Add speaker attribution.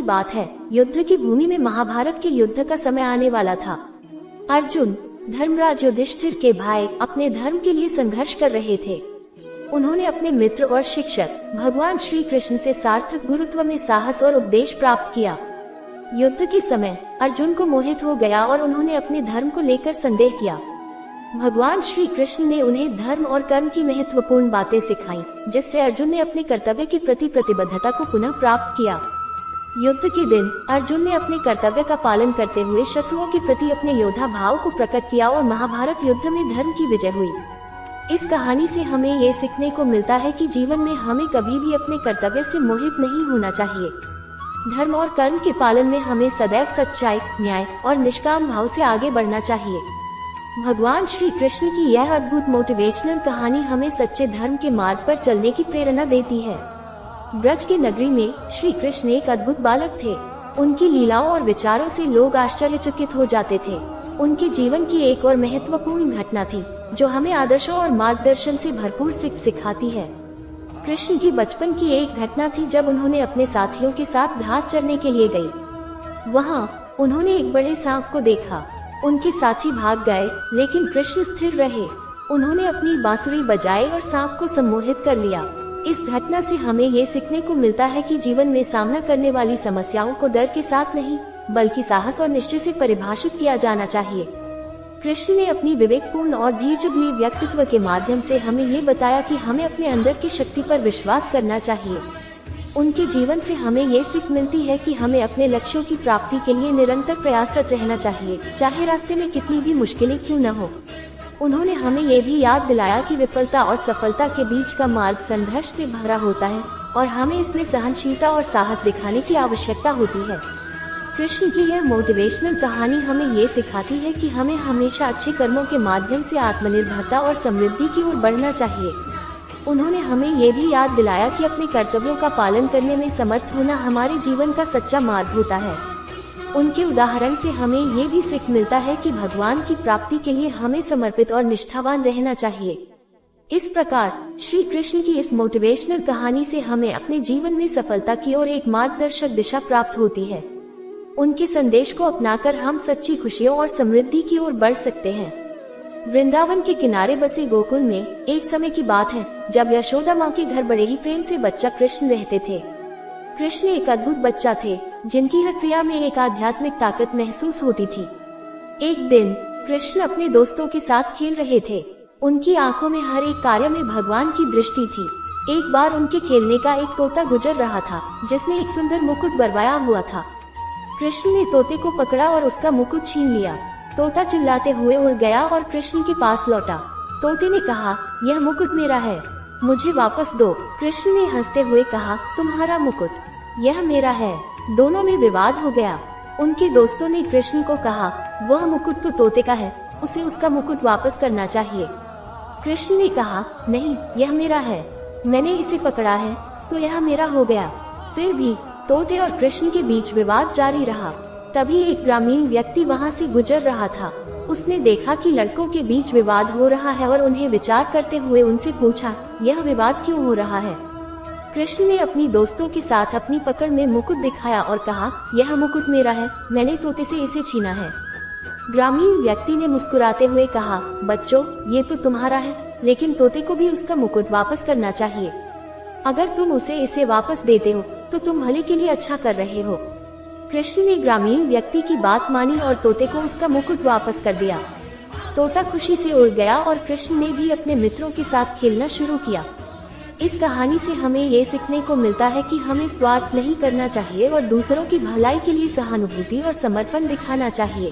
Speaker 1: की बात है। युद्ध की भूमि में महाभारत के युद्ध का समय आने वाला था। अर्जुन, धर्मराज युधिष्ठिर के भाई, अपने धर्म के लिए संघर्ष कर रहे थे। उन्होंने अपने मित्र और शिक्षक भगवान श्री कृष्ण से सार्थक गुरुत्व में साहस और उपदेश प्राप्त किया। युद्ध के समय अर्जुन को मोहित हो गया और उन्होंने अपने धर्म को लेकर संदेह किया। भगवान श्री कृष्ण ने उन्हें धर्म और कर्म की महत्वपूर्ण बातें सिखाई, जिससे अर्जुन ने अपने कर्तव्य के प्रति प्रतिबद्धता को पुनः प्राप्त किया। युद्ध के दिन अर्जुन ने अपने कर्तव्य का पालन करते हुए शत्रुओं के प्रति अपने योद्धा भाव को प्रकट किया और महाभारत युद्ध में धर्म की विजय हुई। इस कहानी से हमें ये सीखने को मिलता है कि जीवन में हमें कभी भी अपने कर्तव्य से मोहित नहीं होना चाहिए। धर्म और कर्म के पालन में हमें सदैव सच्चाई, न्याय और निष्काम भाव से आगे बढ़ना चाहिए। भगवान श्री कृष्ण की यह अद्भुत मोटिवेशनल कहानी हमें सच्चे धर्म के मार्ग पर चलने की प्रेरणा देती है। ब्रज की नगरी में श्री कृष्ण एक अद्भुत बालक थे। उनकी लीलाओं और विचारों से लोग आश्चर्यचकित हो जाते थे। उनके जीवन की एक और महत्वपूर्ण घटना थी, जो हमें आदर्शों और मार्गदर्शन से भरपूर सिखाती है। कृष्ण की बचपन की एक घटना थी जब उन्होंने अपने साथियों के साथ घास चरने के लिए गए। वहाँ उन्होंने एक बड़े सांप को देखा। उनके साथी भाग गए, लेकिन कृष्ण स्थिर रहे। उन्होंने अपनी बांसुरी बजाई और सांप को सम्मोहित कर लिया। इस घटना से हमें ये सीखने को मिलता है कि जीवन में सामना करने वाली समस्याओं को डर के साथ नहीं, बल्कि साहस और निश्चय से परिभाषित किया जाना चाहिए। कृष्ण ने अपनी विवेकपूर्ण और धीरजभरी व्यक्तित्व के माध्यम से हमें ये बताया कि हमें अपने अंदर की शक्ति पर विश्वास करना चाहिए। उनके जीवन से हमें ये सीख मिलती है कि हमें अपने लक्ष्यों की प्राप्ति के लिए निरंतर प्रयासरत रहना चाहिए, चाहे रास्ते में कितनी भी मुश्किलें क्यों न हो। उन्होंने हमें ये भी याद दिलाया कि विफलता और सफलता के बीच का मार्ग संघर्ष से भरा होता है और हमें इसमें सहनशीलता और साहस दिखाने की आवश्यकता होती है। कृष्ण की यह मोटिवेशनल कहानी हमें ये सिखाती है कि हमें हमेशा अच्छे कर्मों के माध्यम से आत्मनिर्भरता और समृद्धि की ओर बढ़ना चाहिए। उन्होंने हमें ये भी याद दिलाया कि अपने कर्तव्यों का पालन करने में समर्थ होना हमारे जीवन का सच्चा मार्ग होता है। उनके उदाहरण से हमें ये भी सीख मिलता है कि भगवान की प्राप्ति के लिए हमें समर्पित और निष्ठावान रहना चाहिए। इस प्रकार श्री कृष्ण की इस मोटिवेशनल कहानी से हमें अपने जीवन में सफलता की ओर एक मार्गदर्शक दिशा प्राप्त होती है। उनके संदेश को अपनाकर हम सच्ची खुशियों और समृद्धि की ओर बढ़ सकते हैं। वृंदावन के किनारे बसे गोकुल में एक समय की बात है, जब यशोदा माँ के घर बड़े ही प्रेम से बच्चा कृष्ण रहते थे। कृष्ण एक अद्भुत बच्चा थे, जिनकी हर क्रिया में एक आध्यात्मिक ताकत महसूस होती थी। एक दिन कृष्ण अपने दोस्तों के साथ खेल रहे थे। उनकी आंखों में हर एक कार्य में भगवान की दृष्टि थी। एक बार उनके खेलने का एक तोता गुजर रहा था, जिसने एक सुंदर मुकुट बरवाया हुआ था। कृष्ण ने तोते को पकड़ा और उसका मुकुट छीन लिया। तोता चिल्लाते हुए उड़ गया और कृष्ण के पास लौटा। तोते ने कहा, यह मुकुट मेरा है, मुझे वापस दो। कृष्ण ने हंसते हुए कहा, तुम्हारा मुकुट, यह मेरा है। दोनों में विवाद हो गया। उनके दोस्तों ने कृष्ण को कहा, वह मुकुट तो तोते का है, उसे उसका मुकुट वापस करना चाहिए। कृष्ण ने कहा, नहीं, यह मेरा है, मैंने इसे पकड़ा है तो यह मेरा हो गया। फिर भी तोते और कृष्ण के बीच विवाद जारी रहा। तभी एक ग्रामीण व्यक्ति वहां से गुजर रहा था। उसने देखा कि लड़कों के बीच विवाद हो रहा है और उन्हें विचार करते हुए उनसे पूछा, यह विवाद क्यों हो रहा है? कृष्ण ने अपनी दोस्तों के साथ अपनी पकड़ में मुकुट दिखाया और कहा, यह मुकुट मेरा है, मैंने तोते से इसे छीना है। ग्रामीण व्यक्ति ने मुस्कुराते हुए कहा, बच्चों, ये तो तुम्हारा है, लेकिन तोते को भी उसका मुकुट वापस करना चाहिए। अगर तुम उसे इसे वापस देते हो तो तुम भले के लिए अच्छा कर रहे हो। कृष्ण ने ग्रामीण व्यक्ति की बात मानी और तोते को उसका मुकुट वापस कर दिया। तोता खुशी से उड़ गया और कृष्ण ने भी अपने मित्रों के साथ खेलना शुरू किया। इस कहानी से हमें ये सीखने को मिलता है कि हमें स्वार्थ नहीं करना चाहिए और दूसरों की भलाई के लिए सहानुभूति और समर्पण दिखाना चाहिए।